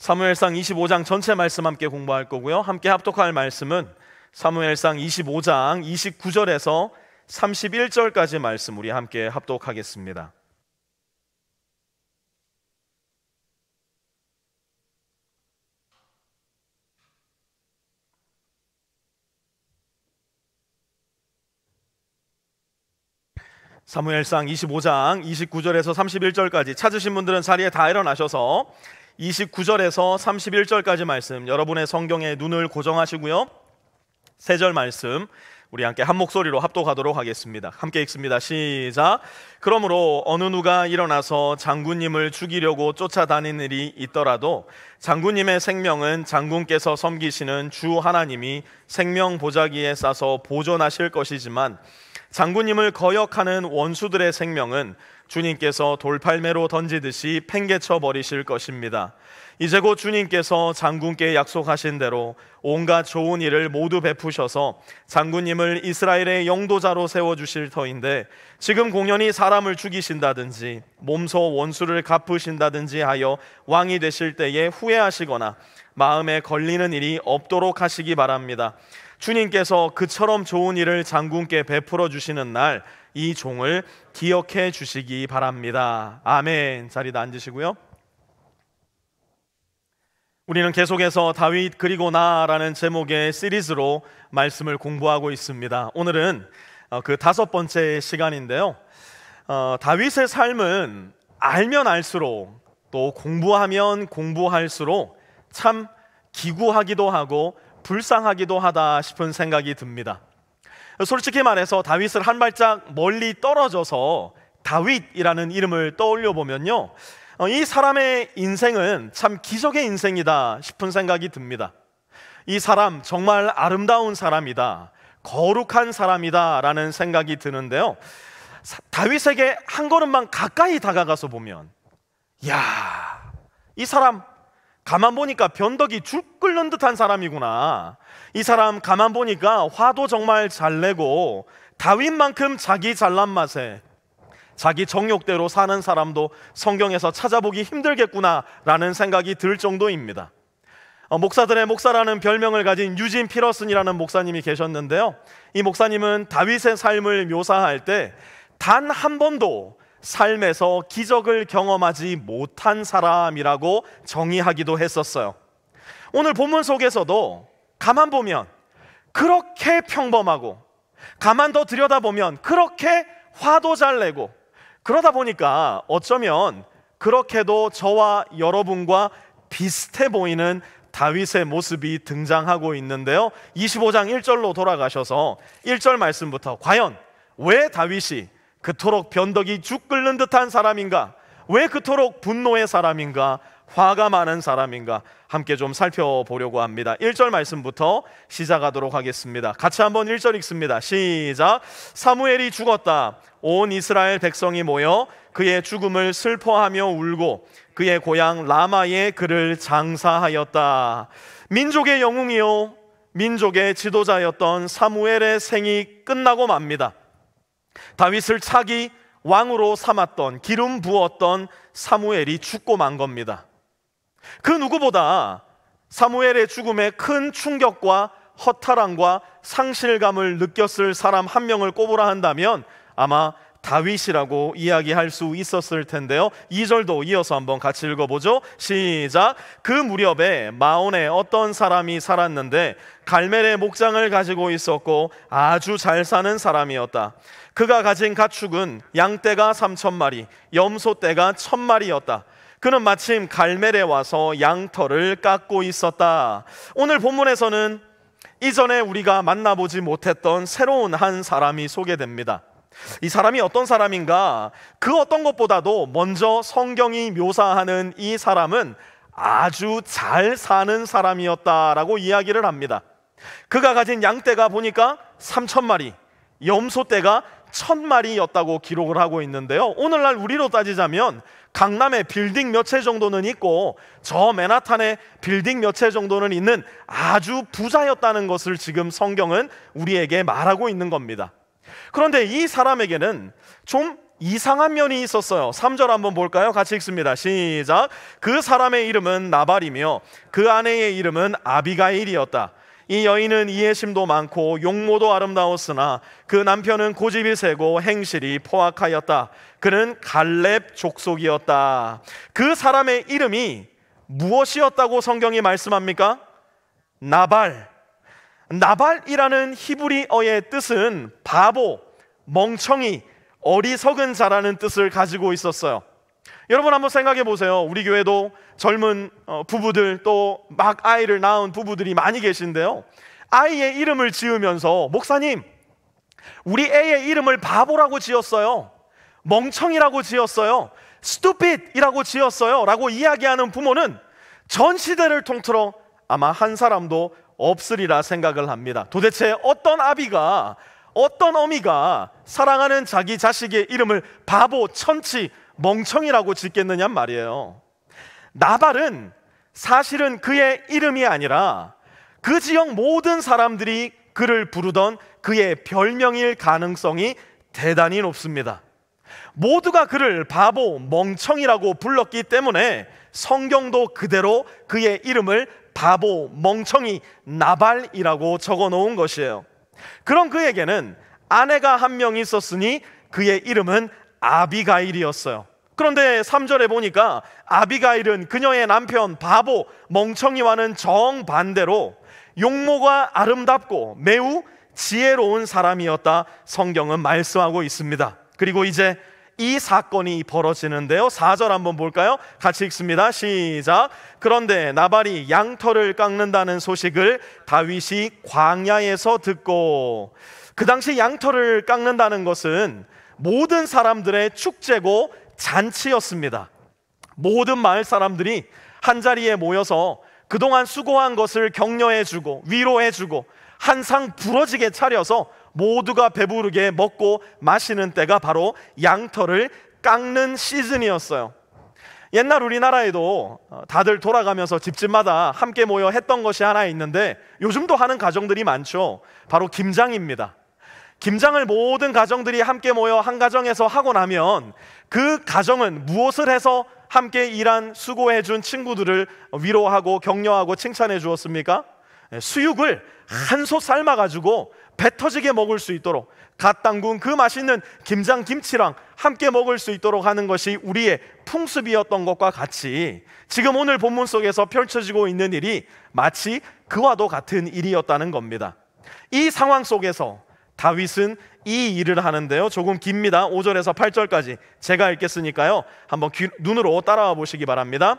사무엘상 25장 전체 말씀 함께 공부할 거고요. 함께 합독할 말씀은 사무엘상 25장 29절에서 31절까지 말씀 우리 함께 합독하겠습니다. 사무엘상 25장 29절에서 31절까지 찾으신 분들은 자리에 다 일어나셔서 29절에서 31절까지 말씀 여러분의 성경에 눈을 고정하시고요. 세 절 말씀 우리 함께 한 목소리로 합독하도록 하겠습니다. 함께 읽습니다. 시작. 그러므로 어느 누가 일어나서 장군님을 죽이려고 쫓아다니는 일이 있더라도 장군님의 생명은 장군께서 섬기시는 주 하나님이 생명 보자기에 싸서 보존하실 것이지만 장군님을 거역하는 원수들의 생명은 주님께서 돌팔매로 던지듯이 팽개쳐 버리실 것입니다. 이제 곧 주님께서 장군께 약속하신 대로 온갖 좋은 일을 모두 베푸셔서 장군님을 이스라엘의 영도자로 세워주실 터인데 지금 공연히 사람을 죽이신다든지 몸소 원수를 갚으신다든지 하여 왕이 되실 때에 후회하시거나 마음에 걸리는 일이 없도록 하시기 바랍니다. 주님께서 그처럼 좋은 일을 장군께 베풀어 주시는 날 이 종을 기억해 주시기 바랍니다. 아멘. 자리에 앉으시고요. 우리는 계속해서 다윗 그리고 나라는 제목의 시리즈로 말씀을 공부하고 있습니다. 오늘은 그 5번째 시간인데요. 다윗의 삶은 알면 알수록 또 공부하면 공부할수록 참 기구하기도 하고 불쌍하기도 하다 싶은 생각이 듭니다. 솔직히 말해서 다윗을 한 발짝 멀리 떨어져서 다윗이라는 이름을 떠올려 보면요, 이 사람의 인생은 참 기적의 인생이다 싶은 생각이 듭니다. 이 사람 정말 아름다운 사람이다, 거룩한 사람이다 라는 생각이 드는데요, 다윗에게 한 걸음만 가까이 다가가서 보면 야, 이 사람 가만 보니까 변덕이 죽 끓는 듯한 사람이구나. 이 사람 가만 보니까 화도 정말 잘 내고 다윗만큼 자기 잘난 맛에 자기 정욕대로 사는 사람도 성경에서 찾아보기 힘들겠구나 라는 생각이 들 정도입니다. 목사들의 목사라는 별명을 가진 유진 피러슨이라는 목사님이 계셨는데요, 이 목사님은 다윗의 삶을 묘사할 때 단 한 번도 삶에서 기적을 경험하지 못한 사람이라고 정의하기도 했었어요. 오늘 본문 속에서도 가만 보면 그렇게 평범하고, 가만 더 들여다보면 그렇게 화도 잘 내고, 그러다 보니까 어쩌면 그렇게도 저와 여러분과 비슷해 보이는 다윗의 모습이 등장하고 있는데요, 25장 1절로 돌아가셔서 1절 말씀부터 과연 왜 다윗이 그토록 변덕이 죽 끓는 듯한 사람인가, 왜 그토록 분노의 사람인가, 화가 많은 사람인가 함께 좀 살펴보려고 합니다. 1절 말씀부터 시작하도록 하겠습니다. 같이 한번 1절 읽습니다. 시작. 사무엘이 죽었다. 온 이스라엘 백성이 모여 그의 죽음을 슬퍼하며 울고 그의 고향 라마에 그를 장사하였다. 민족의 영웅이요 민족의 지도자였던 사무엘의 생이 끝나고 맙니다. 다윗을 차기 왕으로 삼았던, 기름 부었던 사무엘이 죽고 만 겁니다. 그 누구보다 사무엘의 죽음에 큰 충격과 허탈함과 상실감을 느꼈을 사람 한 명을 꼽으라 한다면 아마 다윗이라고 이야기할 수 있었을 텐데요, 2절도 이어서 한번 같이 읽어보죠. 시작. 그 무렵에 마온에 어떤 사람이 살았는데 갈멜의 목장을 가지고 있었고 아주 잘 사는 사람이었다. 그가 가진 가축은 양떼가 3,000마리, 염소떼가 1,000마리였다. 그는 마침 갈멜에 와서 양털을 깎고 있었다. 오늘 본문에서는 이전에 우리가 만나보지 못했던 새로운 한 사람이 소개됩니다. 이 사람이 어떤 사람인가? 그 어떤 것보다도 먼저 성경이 묘사하는 이 사람은 아주 잘 사는 사람이었다라고 이야기를 합니다. 그가 가진 양떼가 보니까 3,000마리, 염소떼가 1,000마리였다고 기록을 하고 있는데요, 오늘날 우리로 따지자면 강남에 빌딩 몇 채 정도는 있고 저 맨하탄에 빌딩 몇 채 정도는 있는 아주 부자였다는 것을 지금 성경은 우리에게 말하고 있는 겁니다. 그런데 이 사람에게는 좀 이상한 면이 있었어요. 3절 한번 볼까요? 같이 읽습니다. 시작. 그 사람의 이름은 나발이며 그 아내의 이름은 아비가일이었다. 이 여인은 이해심도 많고 용모도 아름다웠으나 그 남편은 고집이 세고 행실이 포악하였다. 그는 갈렙 족속이었다. 그 사람의 이름이 무엇이었다고 성경이 말씀합니까? 나발. 나발이라는 히브리어의 뜻은 바보, 멍청이, 어리석은 자라는 뜻을 가지고 있었어요. 여러분 한번 생각해 보세요. 우리 교회도 젊은 부부들 또 막 아이를 낳은 부부들이 많이 계신데요, 아이의 이름을 지으면서 목사님, 우리 애의 이름을 바보라고 지었어요, 멍청이라고 지었어요, stupid이라고 지었어요 라고 이야기하는 부모는 전 시대를 통틀어 아마 한 사람도 없으리라 생각을 합니다. 도대체 어떤 아비가, 어떤 어미가 사랑하는 자기 자식의 이름을 바보, 천치, 멍청이라고 짓겠느냐 말이에요. 나발은 사실은 그의 이름이 아니라 그 지역 모든 사람들이 그를 부르던 그의 별명일 가능성이 대단히 높습니다. 모두가 그를 바보, 멍청이라고 불렀기 때문에 성경도 그대로 그의 이름을 바보, 멍청이, 나발이라고 적어 놓은 것이에요. 그런 그에게는 아내가 한 명 있었으니 그의 이름은 아비가일이었어요. 그런데 3절에 보니까 아비가일은 그녀의 남편 바보, 멍청이와는 정반대로 용모가 아름답고 매우 지혜로운 사람이었다, 성경은 말씀하고 있습니다. 그리고 이제 이 사건이 벌어지는데요, 4절 한번 볼까요? 같이 읽습니다. 시작. 그런데 나발이 양털을 깎는다는 소식을 다윗이 광야에서 듣고, 그 당시 양털을 깎는다는 것은 모든 사람들의 축제고 잔치였습니다. 모든 마을 사람들이 한자리에 모여서 그동안 수고한 것을 격려해주고 위로해주고 한상 부러지게 차려서 모두가 배부르게 먹고 마시는 때가 바로 양털을 깎는 시즌이었어요. 옛날 우리나라에도 다들 돌아가면서 집집마다 함께 모여 했던 것이 하나 있는데 요즘도 하는 가정들이 많죠. 바로 김장입니다. 김장을 모든 가정들이 함께 모여 한 가정에서 하고 나면 그 가정은 무엇을 해서 함께 일한 수고해준 친구들을 위로하고 격려하고 칭찬해 주었습니까? 수육을 한솥 삶아가지고 배 터지게 먹을 수 있도록 갓 담근 그 맛있는 김장김치랑 함께 먹을 수 있도록 하는 것이 우리의 풍습이었던 것과 같이 지금 오늘 본문 속에서 펼쳐지고 있는 일이 마치 그와도 같은 일이었다는 겁니다. 이 상황 속에서 다윗은 이 일을 하는데요, 조금 깁니다. 5절에서 8절까지 제가 읽겠으니까요, 한번 눈으로 따라와 보시기 바랍니다.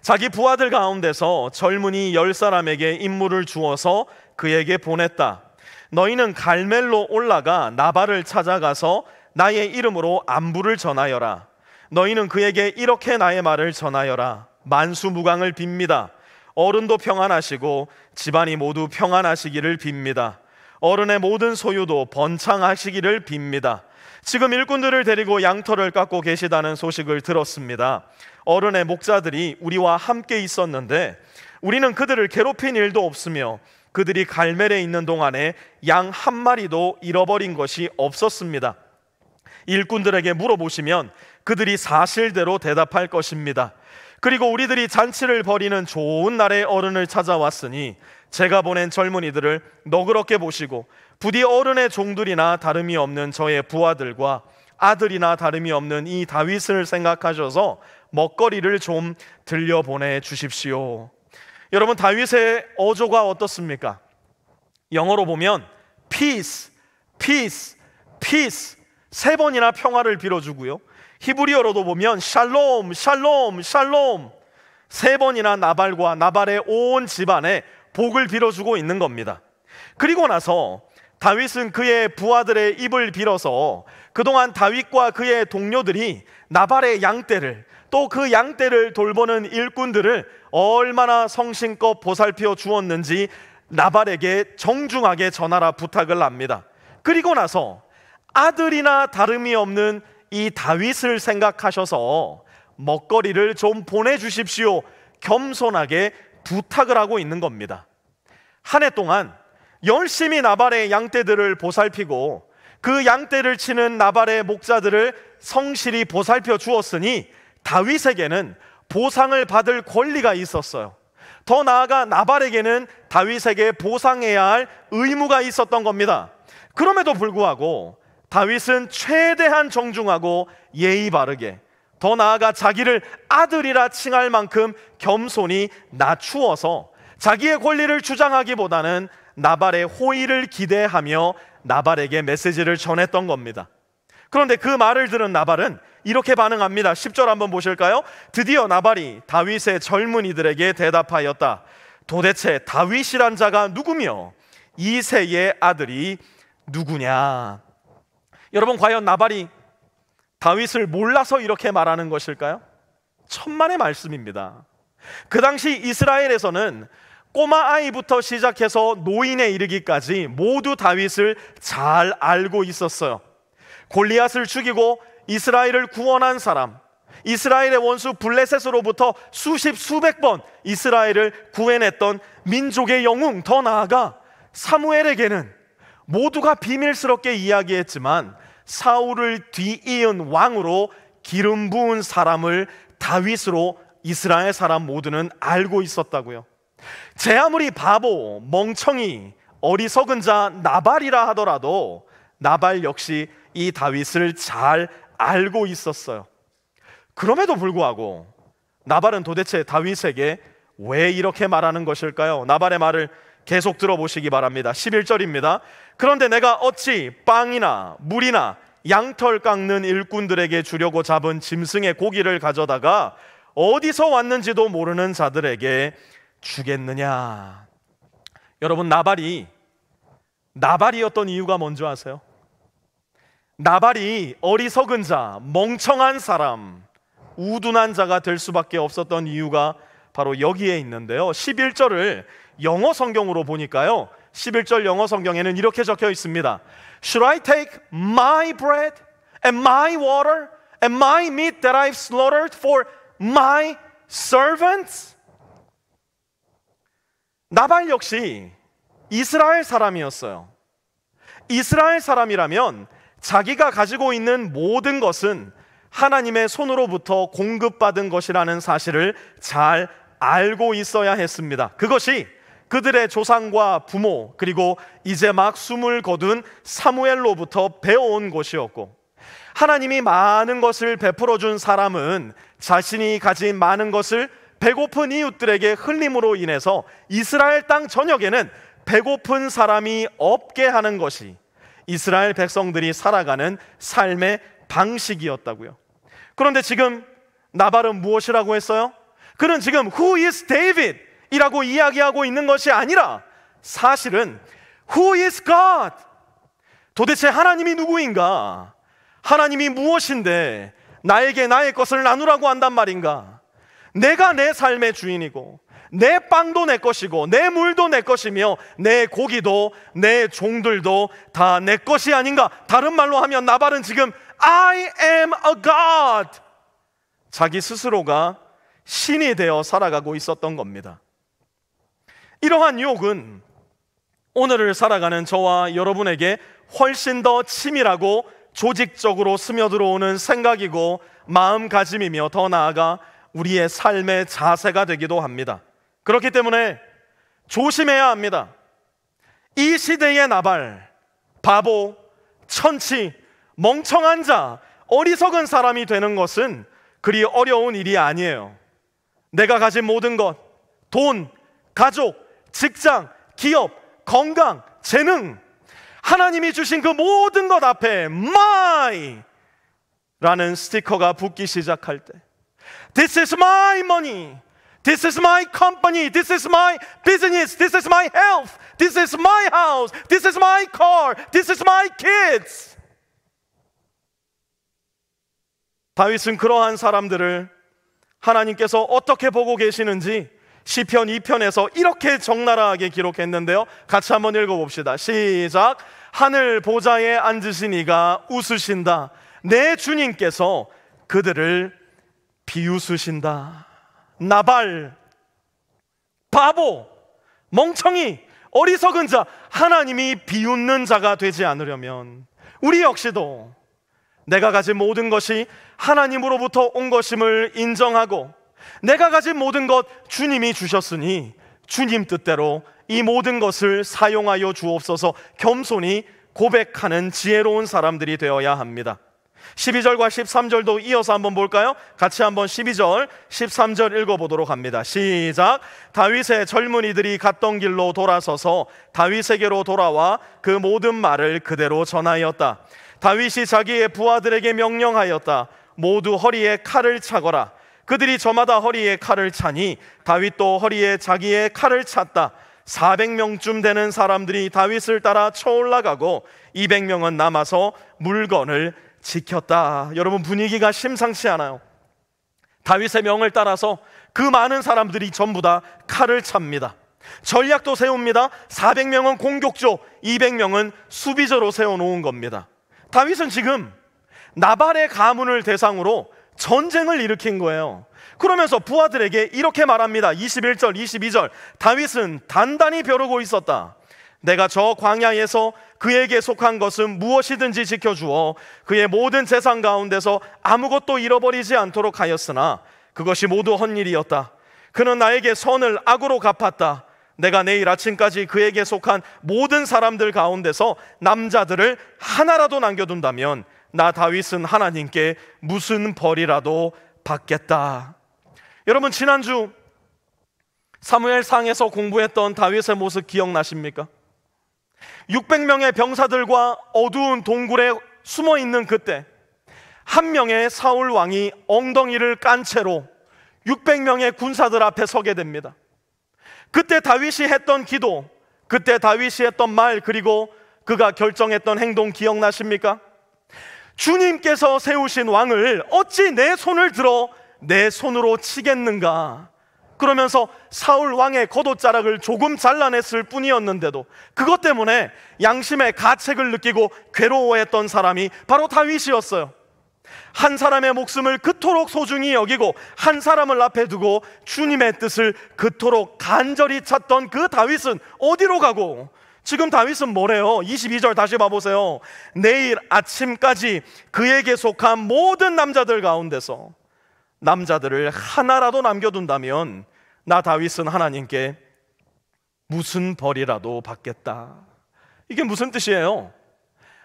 자기 부하들 가운데서 젊은이 10사람에게 임무를 주어서 그에게 보냈다. 너희는 갈멜로 올라가 나발을 찾아가서 나의 이름으로 안부를 전하여라. 너희는 그에게 이렇게 나의 말을 전하여라. 만수무강을 빕니다. 어른도 평안하시고 집안이 모두 평안하시기를 빕니다. 어른의 모든 소유도 번창하시기를 빕니다. 지금 일꾼들을 데리고 양털을 깎고 계시다는 소식을 들었습니다. 어른의 목자들이 우리와 함께 있었는데 우리는 그들을 괴롭힌 일도 없으며 그들이 갈멜에 있는 동안에 양 한 마리도 잃어버린 것이 없었습니다. 일꾼들에게 물어보시면 그들이 사실대로 대답할 것입니다. 그리고 우리들이 잔치를 벌이는 좋은 날에 어른을 찾아왔으니 제가 보낸 젊은이들을 너그럽게 보시고 부디 어른의 종들이나 다름이 없는 저의 부하들과 아들이나 다름이 없는 이 다윗을 생각하셔서 먹거리를 좀 들려보내 주십시오. 여러분, 다윗의 어조가 어떻습니까? 영어로 보면 peace, peace, peace 3번이나 평화를 빌어주고요, 히브리어로도 보면 샬롬, 샬롬, 샬롬 3번이나 나발과 나발의 온 집안에 복을 빌어주고 있는 겁니다. 그리고 나서 다윗은 그의 부하들의 입을 빌어서 그동안 다윗과 그의 동료들이 나발의 양떼를, 또 그 양떼를 돌보는 일꾼들을 얼마나 성심껏 보살펴 주었는지 나발에게 정중하게 전하라 부탁을 합니다. 그리고 나서 아들이나 다름이 없는 이 다윗을 생각하셔서 먹거리를 좀 보내주십시오, 겸손하게 부탁을 하고 있는 겁니다. 한 해 동안 열심히 나발의 양떼들을 보살피고 그 양떼를 치는 나발의 목자들을 성실히 보살펴 주었으니 다윗에게는 보상을 받을 권리가 있었어요. 더 나아가 나발에게는 다윗에게 보상해야 할 의무가 있었던 겁니다. 그럼에도 불구하고 다윗은 최대한 정중하고 예의 바르게, 더 나아가 자기를 아들이라 칭할 만큼 겸손히 낮추어서 자기의 권리를 주장하기보다는 나발의 호의를 기대하며 나발에게 메시지를 전했던 겁니다. 그런데 그 말을 들은 나발은 이렇게 반응합니다. 10절 한번 보실까요? 드디어 나발이 다윗의 젊은이들에게 대답하였다. 도대체 다윗이란 자가 누구며 이새의 아들이 누구냐? 여러분, 과연 나발이 다윗을 몰라서 이렇게 말하는 것일까요? 천만의 말씀입니다. 그 당시 이스라엘에서는 꼬마 아이부터 시작해서 노인에 이르기까지 모두 다윗을 잘 알고 있었어요. 골리앗을 죽이고 이스라엘을 구원한 사람, 이스라엘의 원수 블레셋으로부터 수십 수백 번 이스라엘을 구해냈던 민족의 영웅, 더 나아가 사무엘에게는 모두가 비밀스럽게 이야기했지만 사울을 뒤이은 왕으로 기름 부은 사람을 다윗으로 이스라엘 사람 모두는 알고 있었다고요. 제 아무리 바보, 멍청이, 어리석은 자 나발이라 하더라도 나발 역시 이 다윗을 잘 알고 있었어요. 그럼에도 불구하고 나발은 도대체 다윗에게 왜 이렇게 말하는 것일까요? 나발의 말을 계속 들어보시기 바랍니다. 11절입니다. 그런데 내가 어찌 빵이나 물이나 양털 깎는 일꾼들에게 주려고 잡은 짐승의 고기를 가져다가 어디서 왔는지도 모르는 자들에게 주겠느냐? 여러분, 나발이었던 이유가 뭔지 아세요? 나발이 어리석은 자, 멍청한 사람, 우둔한 자가 될 수밖에 없었던 이유가 바로 여기에 있는데요. 11절을 영어 성경으로 보니까요, 11절 영어 성경에는 이렇게 적혀 있습니다. Should I take my bread and my water and my meat that I've slaughtered for my servants? 나발 역시 이스라엘 사람이었어요. 이스라엘 사람이라면 자기가 가지고 있는 모든 것은 하나님의 손으로부터 공급받은 것이라는 사실을 잘 알고 있어야 했습니다. 그것이 그들의 조상과 부모, 그리고 이제 막 숨을 거둔 사무엘로부터 배워온 것이었고, 하나님이 많은 것을 베풀어 준 사람은 자신이 가진 많은 것을 배고픈 이웃들에게 흘림으로 인해서 이스라엘 땅 전역에는 배고픈 사람이 없게 하는 것이 이스라엘 백성들이 살아가는 삶의 방식이었다고요. 그런데 지금 나발은 무엇이라고 했어요? 그는 지금 Who is David? 이라고 이야기하고 있는 것이 아니라 사실은 Who is God? 도대체 하나님이 누구인가? 하나님이 무엇인데 나에게 나의 것을 나누라고 한단 말인가? 내가 내 삶의 주인이고 내 빵도 내 것이고 내 물도 내 것이며 내 고기도 내 종들도 다 내 것이 아닌가? 다른 말로 하면 나발은 지금 I am a God, 자기 스스로가 신이 되어 살아가고 있었던 겁니다. 이러한 유혹은 오늘을 살아가는 저와 여러분에게 훨씬 더 치밀하고 조직적으로 스며들어오는 생각이고 마음가짐이며 더 나아가 우리의 삶의 자세가 되기도 합니다. 그렇기 때문에 조심해야 합니다. 이 시대의 나발, 바보, 천치, 멍청한 자, 어리석은 사람이 되는 것은 그리 어려운 일이 아니에요. 내가 가진 모든 것, 돈, 가족, 직장, 기업, 건강, 재능, 하나님이 주신 그 모든 것 앞에 My 라는 스티커가 붙기 시작할 때, This is my money, This is my company, This is my business, This is my health, This is my house, This is my car, This is my kids. 다윗은 그러한 사람들을 하나님께서 어떻게 보고 계시는지 시편 2편에서 이렇게 적나라하게 기록했는데요, 같이 한번 읽어봅시다. 시작. 하늘 보좌에 앉으신 이가 웃으신다. 내 주님께서 그들을 비웃으신다. 나발, 바보, 멍청이, 어리석은 자, 하나님이 비웃는 자가 되지 않으려면 우리 역시도 내가 가진 모든 것이 하나님으로부터 온 것임을 인정하고, 내가 가진 모든 것 주님이 주셨으니 주님 뜻대로 이 모든 것을 사용하여 주옵소서 겸손히 고백하는 지혜로운 사람들이 되어야 합니다. 12절과 13절도 이어서 한번 볼까요? 같이 한번 12절, 13절 읽어보도록 합니다. 시작. 다윗의 젊은이들이 갔던 길로 돌아서서 다윗에게로 돌아와 그 모든 말을 그대로 전하였다. 다윗이 자기의 부하들에게 명령하였다. 모두 허리에 칼을 차거라. 그들이 저마다 허리에 칼을 차니 다윗도 허리에 자기의 칼을 찼다. 400명쯤 되는 사람들이 다윗을 따라 쳐올라가고 200명은 남아서 물건을 지켰다. 여러분, 분위기가 심상치 않아요. 다윗의 명을 따라서 그 많은 사람들이 전부 다 칼을 찹니다. 전략도 세웁니다. 400명은 공격조, 200명은 수비조로 세워놓은 겁니다. 다윗은 지금 나발의 가문을 대상으로 전쟁을 일으킨 거예요. 그러면서 부하들에게 이렇게 말합니다. 21절, 22절. 다윗은 단단히 벼르고 있었다. 내가 저 광야에서 그에게 속한 것은 무엇이든지 지켜주어 그의 모든 재산 가운데서 아무것도 잃어버리지 않도록 하였으나 그것이 모두 헛일이었다. 그는 나에게 선을 악으로 갚았다. 내가 내일 아침까지 그에게 속한 모든 사람들 가운데서 남자들을 하나라도 남겨둔다면 나 다윗은 하나님께 무슨 벌이라도 받겠다. 여러분, 지난주 사무엘상에서 공부했던 다윗의 모습 기억나십니까? 600명의 병사들과 어두운 동굴에 숨어있는 그때 한 명의 사울 왕이 엉덩이를 깐 채로 600명의 군사들 앞에 서게 됩니다. 그때 다윗이 했던 기도, 그때 다윗이 했던 말, 그리고 그가 결정했던 행동 기억나십니까? 주님께서 세우신 왕을 어찌 내 손을 들어 내 손으로 치겠는가? 그러면서 사울 왕의 겉옷자락을 조금 잘라냈을 뿐이었는데도 그것 때문에 양심의 가책을 느끼고 괴로워했던 사람이 바로 다윗이었어요. 한 사람의 목숨을 그토록 소중히 여기고 한 사람을 앞에 두고 주님의 뜻을 그토록 간절히 찾던 그 다윗은 어디로 가고, 지금 다윗은 뭐래요? 22절 다시 봐보세요. 내일 아침까지 그에게 속한 모든 남자들 가운데서 남자들을 하나라도 남겨둔다면 나 다윗은 하나님께 무슨 벌이라도 받겠다. 이게 무슨 뜻이에요?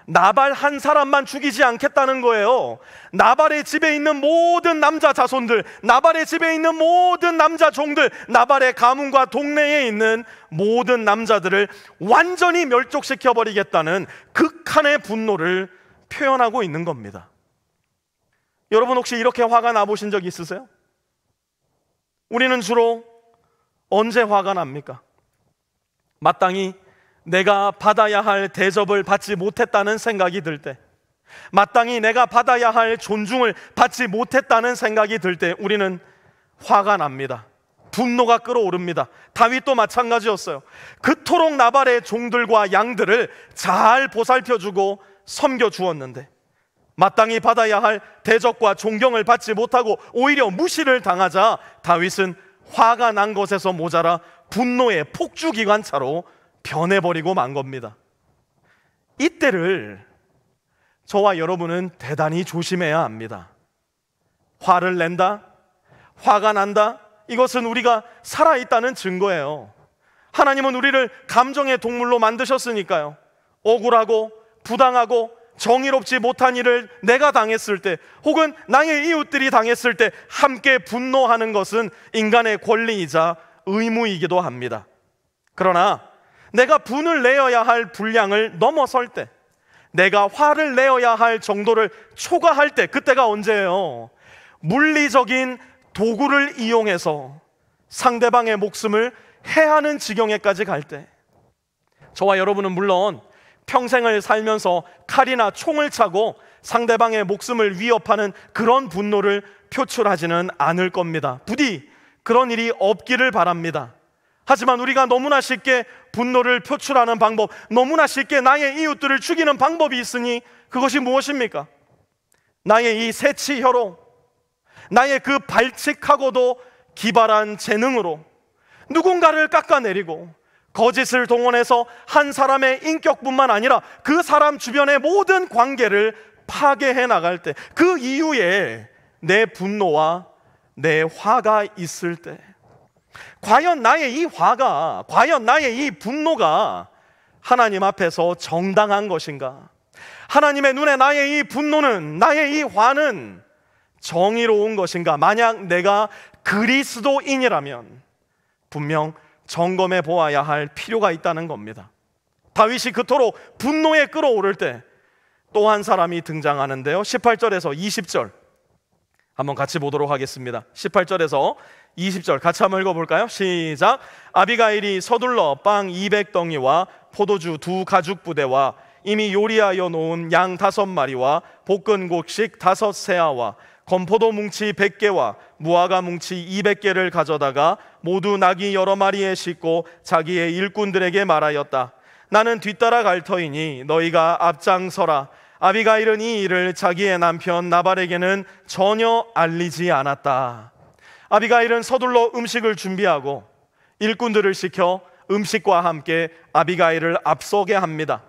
나발 한 사람만 죽이지 않겠다는 거예요. 나발의 집에 있는 모든 남자 자손들, 나발의 집에 있는 모든 남자 종들, 나발의 가문과 동네에 있는 모든 남자들을 완전히 멸족시켜버리겠다는 극한의 분노를 표현하고 있는 겁니다. 여러분, 혹시 이렇게 화가 나보신 적 있으세요? 우리는 주로 언제 화가 납니까? 마땅히 내가 받아야 할 대접을 받지 못했다는 생각이 들 때, 마땅히 내가 받아야 할 존중을 받지 못했다는 생각이 들 때 우리는 화가 납니다. 분노가 끓어오릅니다. 다윗도 마찬가지였어요. 그토록 나발의 종들과 양들을 잘 보살펴주고 섬겨주었는데 마땅히 받아야 할 대접과 존경을 받지 못하고 오히려 무시를 당하자 다윗은 화가 난 것에서 모자라 분노의 폭주기관차로 변해버리고 만 겁니다. 이때를 저와 여러분은 대단히 조심해야 합니다. 화를 낸다, 화가 난다, 이것은 우리가 살아있다는 증거예요. 하나님은 우리를 감정의 동물로 만드셨으니까요. 억울하고 부당하고 정의롭지 못한 일을 내가 당했을 때, 혹은 나의 이웃들이 당했을 때 함께 분노하는 것은 인간의 권리이자 의무이기도 합니다. 그러나 내가 분을 내어야 할 분량을 넘어설 때, 내가 화를 내어야 할 정도를 초과할 때, 그때가 언제예요? 물리적인 도구를 이용해서 상대방의 목숨을 해하는 지경에까지 갈 때. 저와 여러분은 물론 평생을 살면서 칼이나 총을 차고 상대방의 목숨을 위협하는 그런 분노를 표출하지는 않을 겁니다. 부디 그런 일이 없기를 바랍니다. 하지만 우리가 너무나 쉽게 분노를 표출하는 방법, 너무나 쉽게 나의 이웃들을 죽이는 방법이 있으니 그것이 무엇입니까? 나의 이 새치혀로, 나의 그 발칙하고도 기발한 재능으로 누군가를 깎아내리고 거짓을 동원해서 한 사람의 인격뿐만 아니라 그 사람 주변의 모든 관계를 파괴해 나갈 때, 그 이후에 내 분노와 내 화가 있을 때, 과연 나의 이 화가, 과연 나의 이 분노가 하나님 앞에서 정당한 것인가? 하나님의 눈에 나의 이 분노는, 나의 이 화는 정의로운 것인가? 만약 내가 그리스도인이라면 분명 점검해 보아야 할 필요가 있다는 겁니다. 다윗이 그토록 분노에 끌어오를 때 또 한 사람이 등장하는데요, 18절에서 20절 한번 같이 보도록 하겠습니다. 18절에서 20절 같이 한번 읽어볼까요? 시작. 아비가일이 서둘러 빵 200덩이와 포도주 2가죽부대와 이미 요리하여 놓은 양 5마리와 볶은 곡식 5세아와 건포도 뭉치 100개와 무화과 뭉치 200개를 가져다가 모두 나귀 여러 마리에 싣고 자기의 일꾼들에게 말하였다. 나는 뒤따라 갈 터이니 너희가 앞장서라. 아비가일은 이 일을 자기의 남편 나발에게는 전혀 알리지 않았다. 아비가일은 서둘러 음식을 준비하고 일꾼들을 시켜 음식과 함께 아비가일을 앞서게 합니다.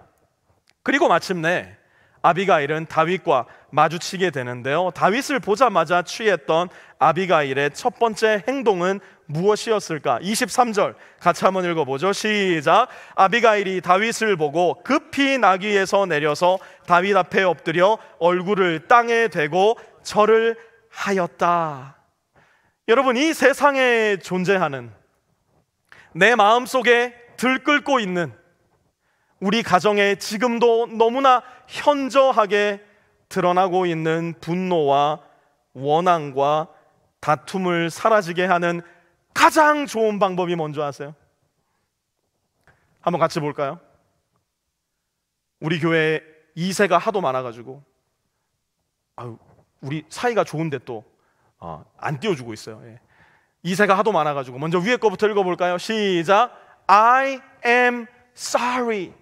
그리고 마침내 아비가일은 다윗과 마주치게 되는데요, 다윗을 보자마자 취했던 아비가일의 첫 번째 행동은 무엇이었을까? 23절 같이 한번 읽어보죠. 시작. 아비가일이 다윗을 보고 급히 나귀에서 내려서 다윗 앞에 엎드려 얼굴을 땅에 대고 절을 하였다. 여러분, 이 세상에 존재하는, 내 마음속에 들끓고 있는, 우리 가정에 지금도 너무나 현저하게 드러나고 있는 분노와 원한과 다툼을 사라지게 하는 가장 좋은 방법이 뭔지 아세요? 한번 같이 볼까요? 우리 교회에 2세가 하도 많아가지고 우리 사이가 좋은데 또 안 띄워주고 있어요. 2세가 하도 많아가지고 먼저 위에 거부터 읽어볼까요? 시작. I am sorry.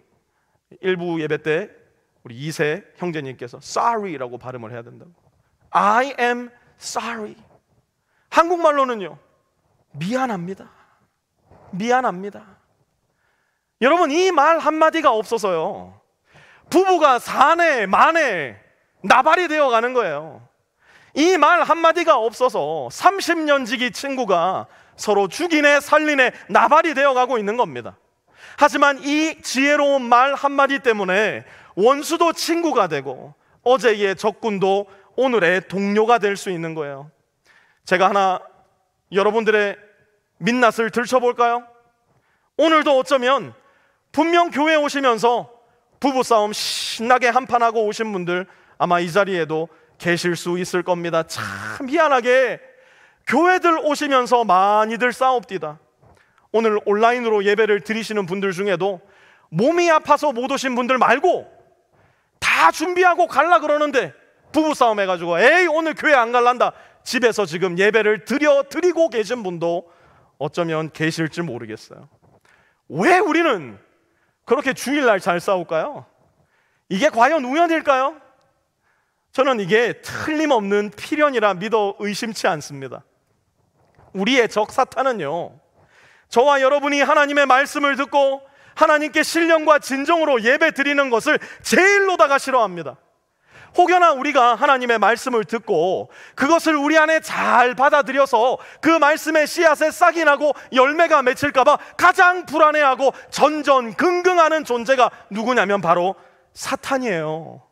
일부 예배 때 우리 2세 형제님께서 sorry라고 발음을 해야 된다고. I am sorry. 한국말로는요, 미안합니다. 미안합니다. 여러분, 이 말 한마디가 없어서요, 부부가 사내 만에 나발이 되어가는 거예요. 이 말 한마디가 없어서 30년 지기 친구가 서로 죽이네 살리네 나발이 되어가고 있는 겁니다. 하지만 이 지혜로운 말 한마디 때문에 원수도 친구가 되고 어제의 적군도 오늘의 동료가 될 수 있는 거예요. 제가 하나 여러분들의 민낯을 들춰볼까요? 오늘도 어쩌면 분명 교회에 오시면서 부부싸움 신나게 한판하고 오신 분들 아마 이 자리에도 계실 수 있을 겁니다. 참 희한하게 교회들 오시면서 많이들 싸웁디다. 오늘 온라인으로 예배를 드리시는 분들 중에도 몸이 아파서 못 오신 분들 말고 다 준비하고 갈라 그러는데 부부싸움 해가지고 에이 오늘 교회 안 갈란다, 집에서 지금 예배를 드리고 계신 분도 어쩌면 계실지 모르겠어요. 왜 우리는 그렇게 주일날 잘 싸울까요? 이게 과연 우연일까요? 저는 이게 틀림없는 필연이라 믿어 의심치 않습니다. 우리의 적 사탄은요, 저와 여러분이 하나님의 말씀을 듣고 하나님께 신령과 진정으로 예배 드리는 것을 제일로다가 싫어합니다. 혹여나 우리가 하나님의 말씀을 듣고 그것을 우리 안에 잘 받아들여서 그 말씀의 씨앗에 싹이 나고 열매가 맺힐까봐 가장 불안해하고 전전긍긍하는 존재가 누구냐면 바로 사탄이에요.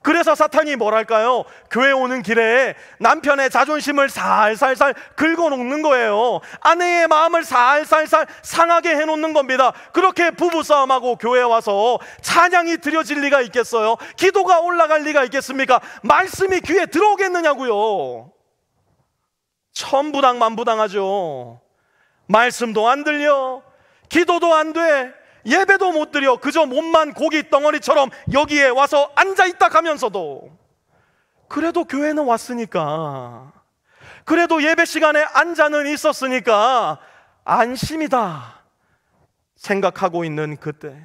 그래서 사탄이 뭐랄까요? 교회 오는 길에 남편의 자존심을 살살살 긁어놓는 거예요. 아내의 마음을 살살살 상하게 해놓는 겁니다. 그렇게 부부싸움하고 교회에 와서 찬양이 드려질 리가 있겠어요? 기도가 올라갈 리가 있겠습니까? 말씀이 귀에 들어오겠느냐고요. 천부당만부당하죠. 말씀도 안 들려, 기도도 안 돼, 예배도 못 드려. 그저 몸만 고기 덩어리처럼 여기에 와서 앉아있다 가면서도 그래도 교회는 왔으니까, 그래도 예배 시간에 앉아는 있었으니까 안심이다 생각하고 있는 그때,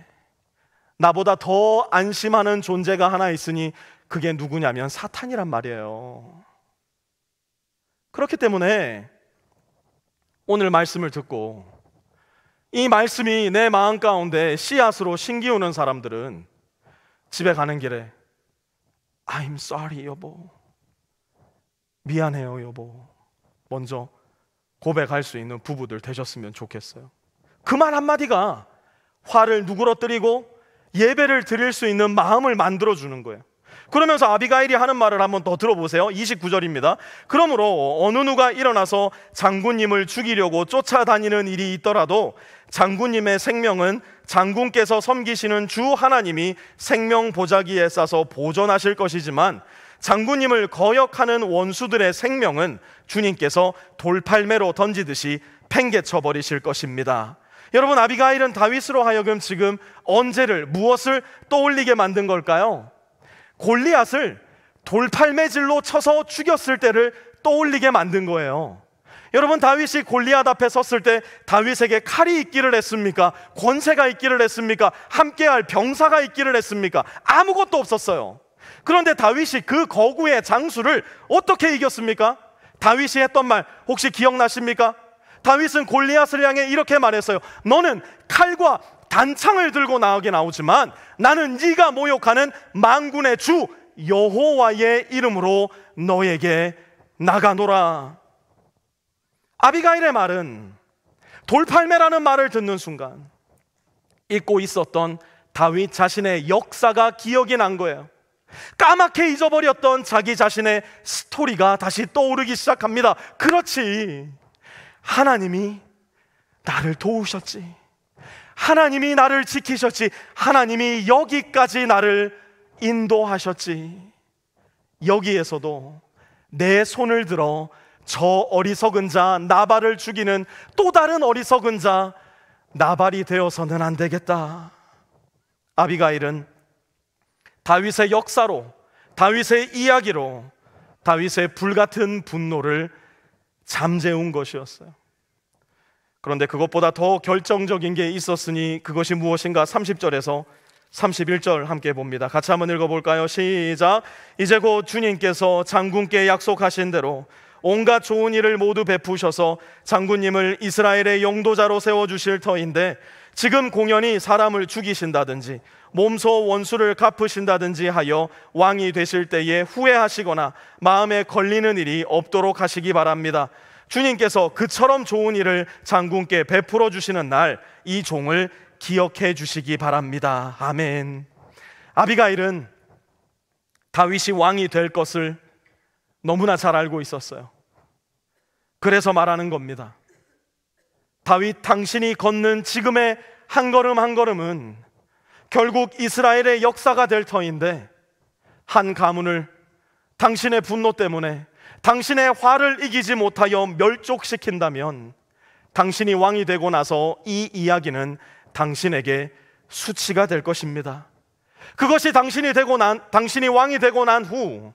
나보다 더 안심하는 존재가 하나 있으니 그게 누구냐면 사탄이란 말이에요. 그렇기 때문에 오늘 말씀을 듣고 이 말씀이 내 마음 가운데 씨앗으로 심기우는 사람들은 집에 가는 길에 I'm sorry 여보, 미안해요 여보, 먼저 고백할 수 있는 부부들 되셨으면 좋겠어요. 그 말 한마디가 화를 누그러뜨리고 예배를 드릴 수 있는 마음을 만들어주는 거예요. 그러면서 아비가일이 하는 말을 한번 더 들어보세요. 29절입니다. 그러므로 어느 누가 일어나서 장군님을 죽이려고 쫓아다니는 일이 있더라도 장군님의 생명은 장군께서 섬기시는 주 하나님이 생명 보자기에 싸서 보존하실 것이지만 장군님을 거역하는 원수들의 생명은 주님께서 돌팔매로 던지듯이 팽개쳐 버리실 것입니다. 여러분, 아비가일은 다윗으로 하여금 지금 무엇을 떠올리게 만든 걸까요? 골리앗을 돌팔매질로 쳐서 죽였을 때를 떠올리게 만든 거예요. 여러분, 다윗이 골리앗 앞에 섰을 때 다윗에게 칼이 있기를 했습니까? 권세가 있기를 했습니까? 함께할 병사가 있기를 했습니까? 아무것도 없었어요. 그런데 다윗이 그 거구의 장수를 어떻게 이겼습니까? 다윗이 했던 말 혹시 기억나십니까? 다윗은 골리앗을 향해 이렇게 말했어요. 너는 칼과 단창을 들고 나오지만 나는 네가 모욕하는 만군의 주 여호와의 이름으로 너에게 나가노라. 아비가일의 말은 돌팔매라는 말을 듣는 순간 잊고 있었던 다윗 자신의 역사가 기억이 난 거예요. 까맣게 잊어버렸던 자기 자신의 스토리가 다시 떠오르기 시작합니다. 그렇지, 하나님이 나를 도우셨지, 하나님이 나를 지키셨지, 하나님이 여기까지 나를 인도하셨지. 여기에서도 내 손을 들어 저 어리석은 자 나발을 죽이는 또 다른 어리석은 자 나발이 되어서는 안 되겠다. 아비가일은 다윗의 역사로, 다윗의 이야기로 다윗의 불같은 분노를 잠재운 것이었어요. 그런데 그것보다 더 결정적인 게 있었으니 그것이 무엇인가? 30절에서 31절 함께 봅니다. 같이 한번 읽어볼까요? 시작. 이제 곧 주님께서 장군께 약속하신 대로 온갖 좋은 일을 모두 베푸셔서 장군님을 이스라엘의 영도자로 세워주실 터인데 지금 공연히 사람을 죽이신다든지 몸소 원수를 갚으신다든지 하여 왕이 되실 때에 후회하시거나 마음에 걸리는 일이 없도록 하시기 바랍니다. 주님께서 그처럼 좋은 일을 장군께 베풀어 주시는 날 이 종을 기억해 주시기 바랍니다. 아멘. 아비가일은 다윗이 왕이 될 것을 너무나 잘 알고 있었어요. 그래서 말하는 겁니다. 다윗, 당신이 걷는 지금의 한 걸음 한 걸음은 결국 이스라엘의 역사가 될 터인데 한 가문을 당신의 분노 때문에, 당신의 화를 이기지 못하여 멸족시킨다면 당신이 왕이 되고 나서 이 이야기는 당신에게 수치가 될 것입니다. 그것이 당신이 왕이 되고 난 후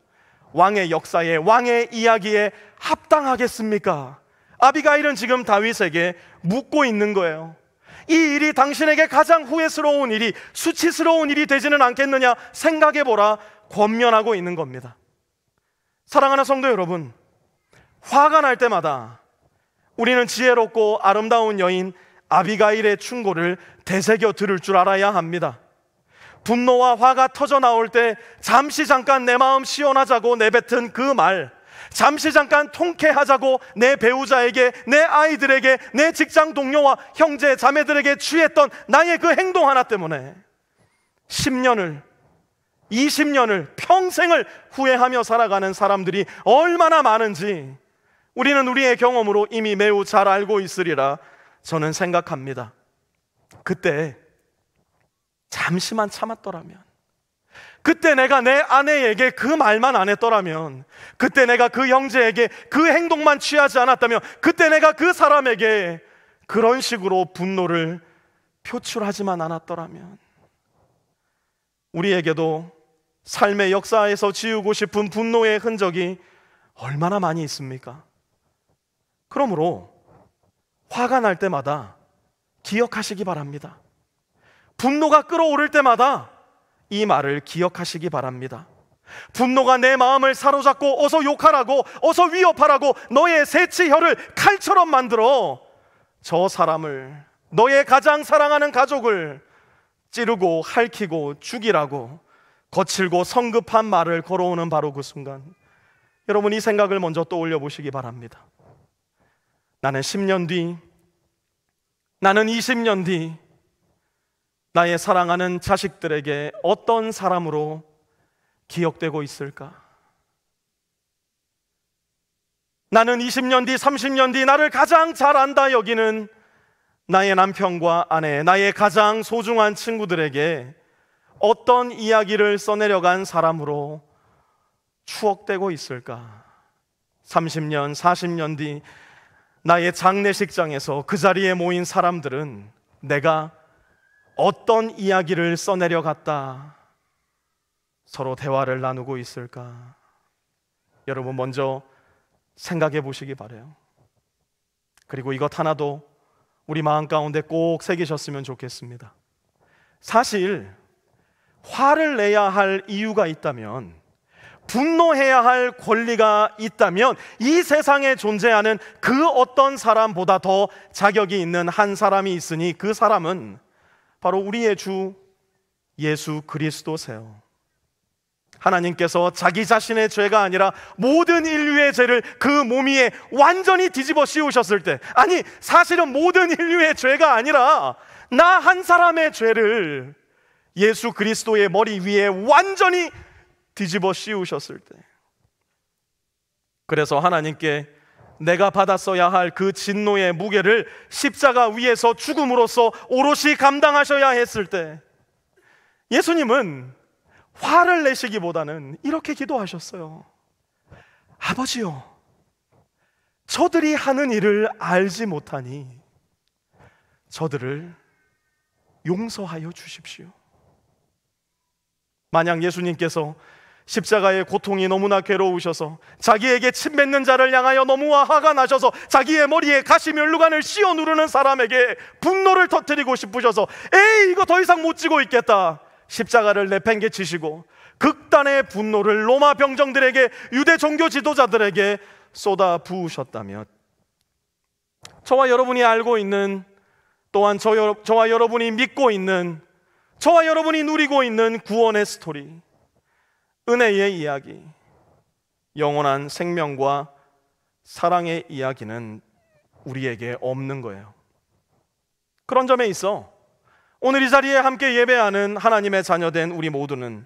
왕의 역사에, 왕의 이야기에 합당하겠습니까? 아비가일은 지금 다윗에게 묻고 있는 거예요. 이 일이 당신에게 가장 후회스러운 일이, 수치스러운 일이 되지는 않겠느냐 생각해보라 권면하고 있는 겁니다. 사랑하는 성도 여러분, 화가 날 때마다 우리는 지혜롭고 아름다운 여인 아비가일의 충고를 되새겨 들을 줄 알아야 합니다. 분노와 화가 터져 나올 때 잠시 잠깐 내 마음 시원하자고 내뱉은 그 말, 잠시 잠깐 통쾌하자고 내 배우자에게, 내 아이들에게, 내 직장 동료와 형제 자매들에게 취했던 나의 그 행동 하나 때문에 10년을, 20년을, 평생을 후회하며 살아가는 사람들이 얼마나 많은지 우리는 우리의 경험으로 이미 매우 잘 알고 있으리라 저는 생각합니다. 그때 잠시만 참았더라면, 그때 내가 내 아내에게 그 말만 안 했더라면, 그때 내가 그 형제에게 그 행동만 취하지 않았다면, 그때 내가 그 사람에게 그런 식으로 분노를 표출하지만 않았더라면, 우리에게도 삶의 역사에서 지우고 싶은 분노의 흔적이 얼마나 많이 있습니까? 그러므로 화가 날 때마다 기억하시기 바랍니다. 분노가 끓어오를 때마다 이 말을 기억하시기 바랍니다. 분노가 내 마음을 사로잡고 어서 욕하라고, 어서 위협하라고 너의 새치혀를 칼처럼 만들어 저 사람을 너의 가장 사랑하는 가족을 찌르고 핥히고 죽이라고 거칠고 성급한 말을 걸어오는 바로 그 순간, 여러분 이 생각을 먼저 떠올려 보시기 바랍니다. 나는 10년 뒤, 나는 20년 뒤 나의 사랑하는 자식들에게 어떤 사람으로 기억되고 있을까? 나는 20년 뒤, 30년 뒤 나를 가장 잘 안다 여기는 나의 남편과 아내, 나의 가장 소중한 친구들에게 어떤 이야기를 써내려간 사람으로 추억되고 있을까? 30년, 40년 뒤 나의 장례식장에서 그 자리에 모인 사람들은 내가 어떤 이야기를 써내려갔다 서로 대화를 나누고 있을까? 여러분 먼저 생각해 보시기 바라요. 그리고 이것 하나도 우리 마음 가운데 꼭 새기셨으면 좋겠습니다. 사실 화를 내야 할 이유가 있다면, 분노해야 할 권리가 있다면 이 세상에 존재하는 그 어떤 사람보다 더 자격이 있는 한 사람이 있으니 그 사람은 바로 우리의 주 예수 그리스도세요. 하나님께서 자기 자신의 죄가 아니라 모든 인류의 죄를 그 몸 위에 완전히 뒤집어 씌우셨을 때, 아니 사실은 모든 인류의 죄가 아니라 나 한 사람의 죄를 예수 그리스도의 머리 위에 완전히 뒤집어 씌우셨을 때, 그래서 하나님께 내가 받았어야 할 그 진노의 무게를 십자가 위에서 죽음으로써 오롯이 감당하셔야 했을 때, 예수님은 화를 내시기보다는 이렇게 기도하셨어요. 아버지요, 저들이 하는 일을 알지 못하니 저들을 용서하여 주십시오. 만약 예수님께서 십자가의 고통이 너무나 괴로우셔서 자기에게 침 뱉는 자를 향하여 너무 화가 나셔서 자기의 머리에 가시면류관을 씌워 누르는 사람에게 분노를 터뜨리고 싶으셔서 에이 이거 더 이상 못 지고 있겠다, 십자가를 내팽개치시고 극단의 분노를 로마 병정들에게, 유대 종교 지도자들에게 쏟아 부으셨다면, 저와 여러분이 알고 있는, 또한 저와 여러분이 믿고 있는, 저와 여러분이 누리고 있는 구원의 스토리, 은혜의 이야기, 영원한 생명과 사랑의 이야기는 우리에게 없는 거예요. 그런 점에 있어 오늘 이 자리에 함께 예배하는 하나님의 자녀된 우리 모두는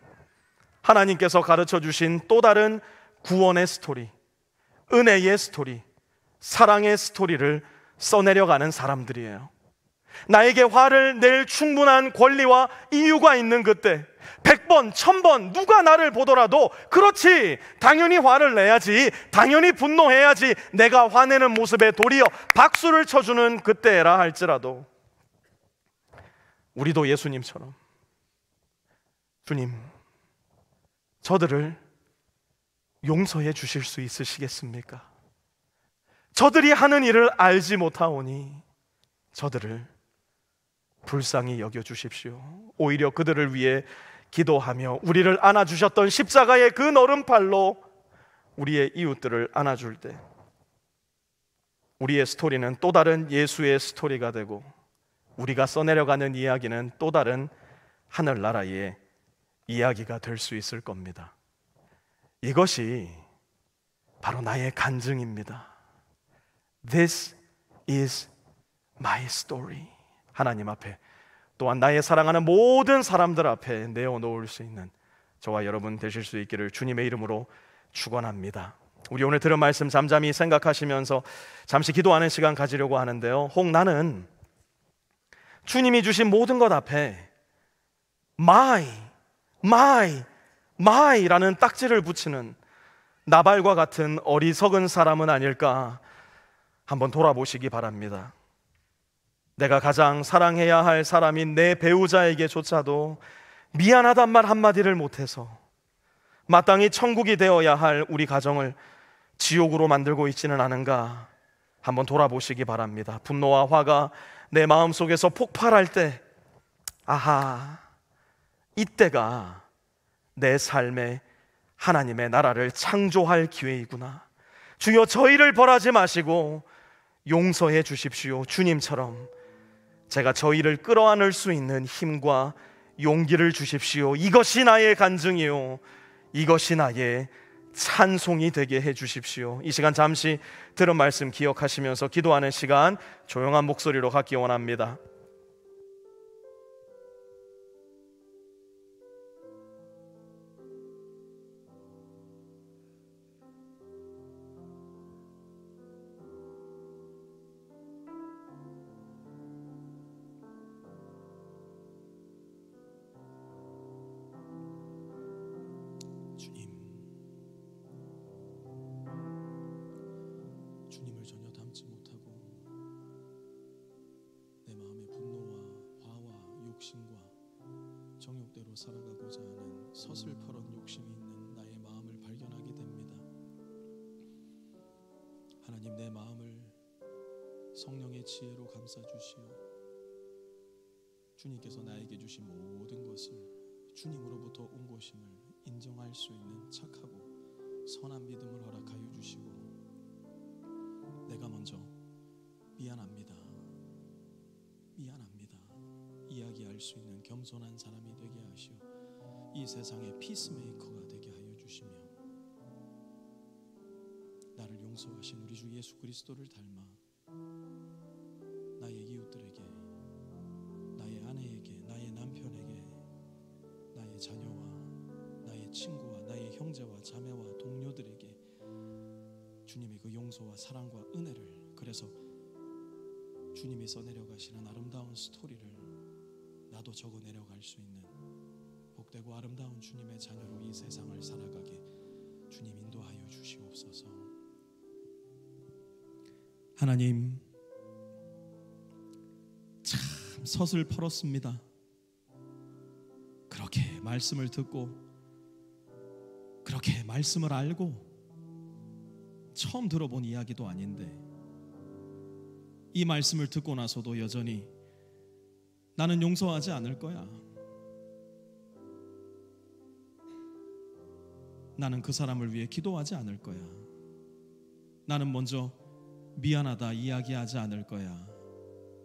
하나님께서 가르쳐 주신 또 다른 구원의 스토리, 은혜의 스토리, 사랑의 스토리를 써내려가는 사람들이에요. 나에게 화를 낼 충분한 권리와 이유가 있는 그때, 100번, 1000번 누가 나를 보더라도 그렇지, 당연히 화를 내야지, 당연히 분노해야지, 내가 화내는 모습에 도리어 박수를 쳐주는 그때라 할지라도, 우리도 예수님처럼 주님, 저들을 용서해 주실 수 있으시겠습니까? 저들이 하는 일을 알지 못하오니 저들을 불쌍히 여겨주십시오. 오히려 그들을 위해 기도하며 우리를 안아주셨던 십자가의 그 너른 팔로 우리의 이웃들을 안아줄 때, 우리의 스토리는 또 다른 예수의 스토리가 되고, 우리가 써내려가는 이야기는 또 다른 하늘나라의 이야기가 될 수 있을 겁니다. 이것이 바로 나의 간증입니다. This is my story. 하나님 앞에, 또한 나의 사랑하는 모든 사람들 앞에 내어놓을 수 있는 저와 여러분 되실 수 있기를 주님의 이름으로 축원합니다. 우리 오늘 들은 말씀 잠잠히 생각하시면서 잠시 기도하는 시간 가지려고 하는데요, 혹 나는 주님이 주신 모든 것 앞에 my라는 딱지를 붙이는 나발과 같은 어리석은 사람은 아닐까 한번 돌아보시기 바랍니다. 내가 가장 사랑해야 할 사람인 내 배우자에게조차도 미안하단 말 한마디를 못해서 마땅히 천국이 되어야 할 우리 가정을 지옥으로 만들고 있지는 않은가 한번 돌아보시기 바랍니다. 분노와 화가 내 마음속에서 폭발할 때, 아하, 이때가 내 삶에 하나님의 나라를 창조할 기회이구나. 주여 저희를 벌하지 마시고 용서해 주십시오. 주님처럼 제가 저희를 끌어안을 수 있는 힘과 용기를 주십시오. 이것이 나의 간증이요, 이것이 나의 찬송이 되게 해주십시오. 이 시간 잠시 들은 말씀 기억하시면서 기도하는 시간 조용한 목소리로 갖기 원합니다. 주님을 전혀 닮지 못하고 내 마음의 분노와 화와 욕심과 정욕대로 살아가고자 하는 서슬퍼런 욕심이 있는 나의 마음을 발견하게 됩니다. 하나님, 내 마음을 성령의 지혜로 감싸주시어 주님께서 나에게 주신 모든 것을 주님으로부터 온 것임을 인정할 수 있는 착하고 선한 믿음을 허락하여 주시고, 내가 먼저 미안합니다 이야기할 수 있는 겸손한 사람이 되게 하시어 이 세상의 피스메이커가 되게 하여 주시며, 나를 용서하신 우리 주 예수 그리스도를 닮아 나의 이웃들에게, 나의 아내에게, 나의 남편에게, 나의 자녀와 나의 친구와 나의 형제와 자매와 동료들에게 주님의 그 용서와 사랑과 은혜를, 그래서 주님이 써내려가시는 아름다운 스토리를 나도 적어 내려갈 수 있는 복되고 아름다운 주님의 자녀로 이 세상을 살아가게 주님 인도하여 주시옵소서. 하나님, 참 서슬퍼렇습니다. 그렇게 말씀을 듣고 그렇게 말씀을 알고 처음 들어본 이야기도 아닌데 이 말씀을 듣고 나서도 여전히 나는 용서하지 않을 거야, 나는 그 사람을 위해 기도하지 않을 거야, 나는 먼저 미안하다 이야기하지 않을 거야,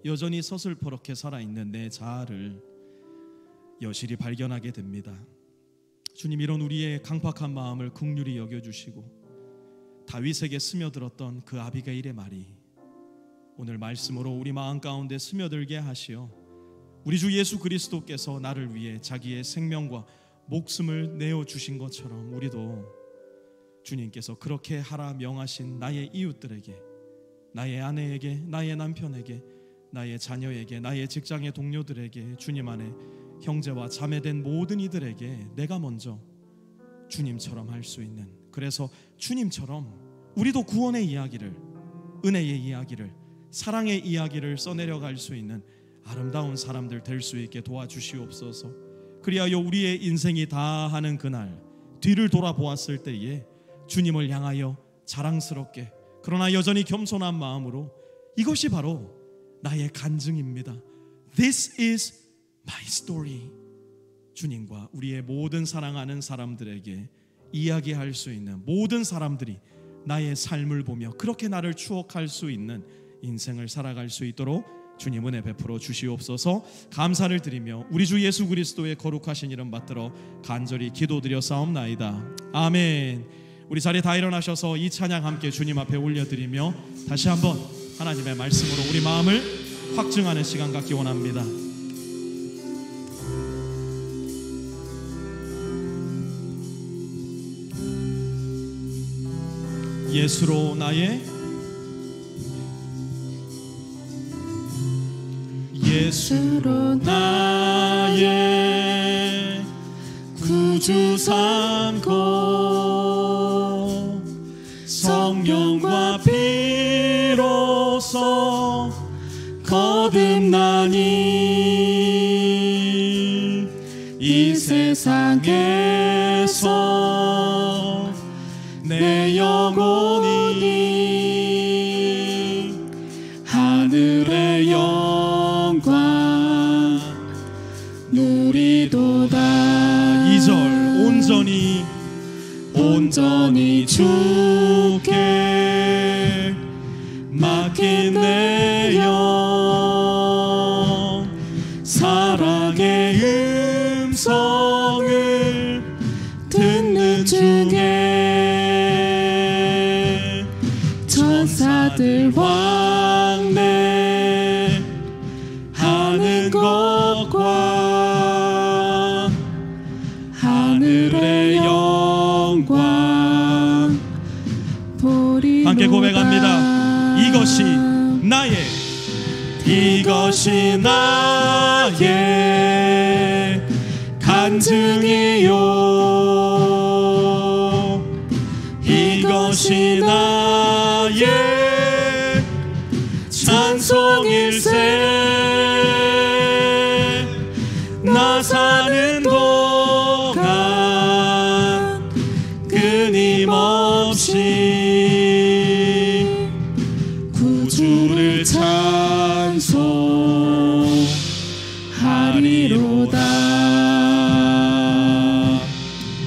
여전히 서슬퍼렇게 살아있는 내 자아를 여실히 발견하게 됩니다. 주님, 이런 우리의 강팍한 마음을 긍휼히 여겨주시고 다윗에게 스며들었던 그 아비게일의 말이 오늘 말씀으로 우리 마음 가운데 스며들게 하시어 우리 주 예수 그리스도께서 나를 위해 자기의 생명과 목숨을 내어주신 것처럼 우리도 주님께서 그렇게 하라 명하신 나의 이웃들에게, 나의 아내에게, 나의 남편에게, 나의 자녀에게, 나의 직장의 동료들에게, 주님 안에 형제와 자매된 모든 이들에게 내가 먼저 주님처럼 할 수 있는, 그래서 주님처럼 우리도 구원의 이야기를, 은혜의 이야기를, 사랑의 이야기를 써내려갈 수 있는 아름다운 사람들 될 수 있게 도와주시옵소서. 그리하여 우리의 인생이 다하는 그날 뒤를 돌아보았을 때에 주님을 향하여 자랑스럽게, 그러나 여전히 겸손한 마음으로 이것이 바로 나의 간증입니다, This is my story, 주님과 우리의 모든 사랑하는 사람들에게 이야기할 수 있는, 모든 사람들이 나의 삶을 보며 그렇게 나를 추억할 수 있는 인생을 살아갈 수 있도록 주님 은혜 베풀어 주시옵소서. 감사를 드리며 우리 주 예수 그리스도의 거룩하신 이름 받들어 간절히 기도드려 싸움나이다. 아멘. 우리 자리에 다 일어나셔서 이 찬양 함께 주님 앞에 올려드리며 다시 한번 하나님의 말씀으로 우리 마음을 확증하는 시간 갖기 원합니다. 예수로 나의 구주 삼고 성령과 피로써 거듭나니 이 세상에서 내 영혼이 하늘의 영광 누리도다. 2절 온전히 주께 맡긴 내 영 주의 음성을 듣는 중에 천사들 왕래하는 것과 하늘의 영광 보리로다. 함께 고백합니다. 이것이 나의 간증이요, 이것이 나의 찬송일세. 나 사는 동안 끊임없이 구주를 찬송하리로다.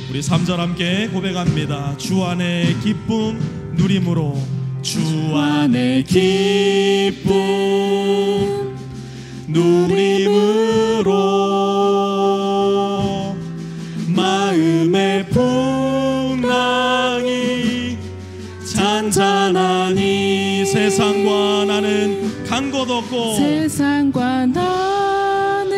우리 3절 함께 고백합니다. 주 안에 기쁨 누림으로, 주 안에 기쁨 누림으로 마음의 풍랑이 잔잔하니. 세상과 나는 간 곳 없고, 세상과 나는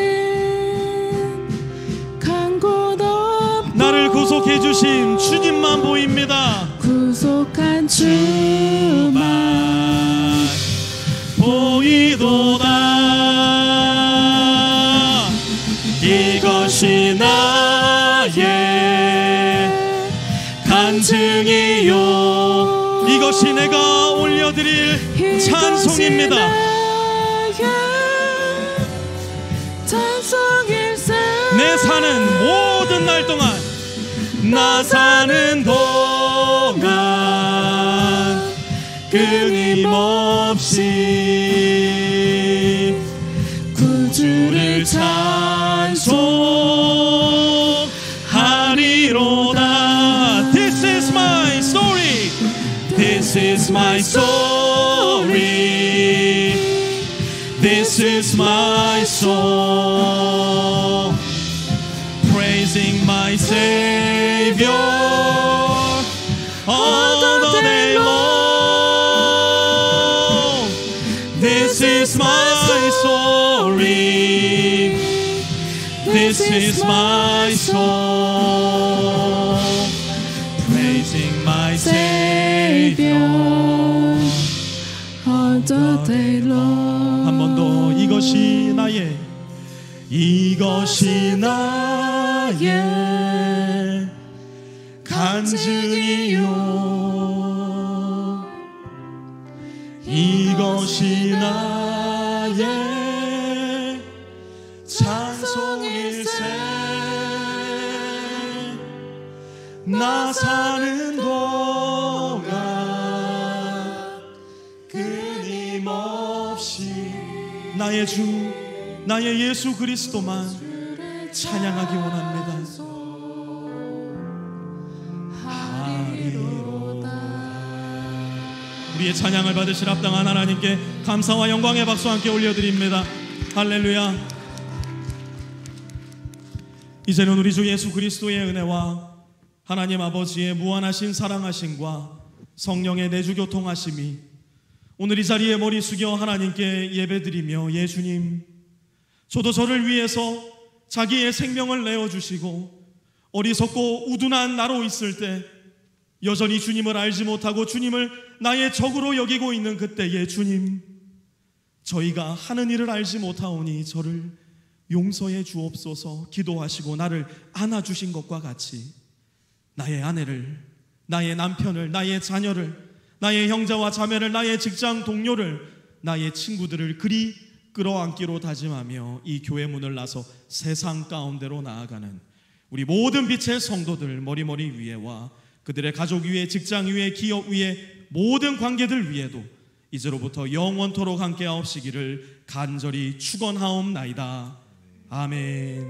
간 곳 없고, 나를 구속해 주신 주님만 보입니다. 구속한 주만 보이도다. 이것이 나의 간증이요, 이것이 내가 올려드릴 찬송입니다. 내 사는 모든 날 동안, 나 사는 동안 끊임없이 구주를 찬송하리로다. This is my story. This is my story. This is my song, praising my Savior all the day long. This is my story. This is my song, praising my Savior all the day long. 한 번 더. 이것이 나의 간증이요, 이것이 나의 찬송일세. 나 사는 동안 끊임없이 나의 주, 나의 예수 그리스도만 찬양하기 원합니다. 우리의 찬양을 받으실 합당한 하나님께 감사와 영광의 박수 함께 올려드립니다. 할렐루야. 이제는 우리 주 예수 그리스도의 은혜와 하나님 아버지의 무한하신 사랑하심과 성령의 내주교통하심이 오늘 이 자리에 머리 숙여 하나님께 예배드리며, 예수님, 저도 저를 위해서 자기의 생명을 내어주시고 어리석고 우둔한 나로 있을 때 여전히 주님을 알지 못하고 주님을 나의 적으로 여기고 있는 그때에 주님, 저희가 하는 일을 알지 못하오니 저를 용서해 주옵소서 기도하시고 나를 안아주신 것과 같이 나의 아내를, 나의 남편을, 나의 자녀를, 나의 형제와 자매를, 나의 직장 동료를, 나의 친구들을 그리 끌어안기로 다짐하며 이 교회 문을 나서 세상 가운데로 나아가는 우리 모든 빛의 성도들 머리머리 위에와 그들의 가족 위에, 직장 위에, 기업 위에, 모든 관계들 위에도 이제로부터 영원토록 함께하옵시기를 간절히 축원하옵나이다. 아멘.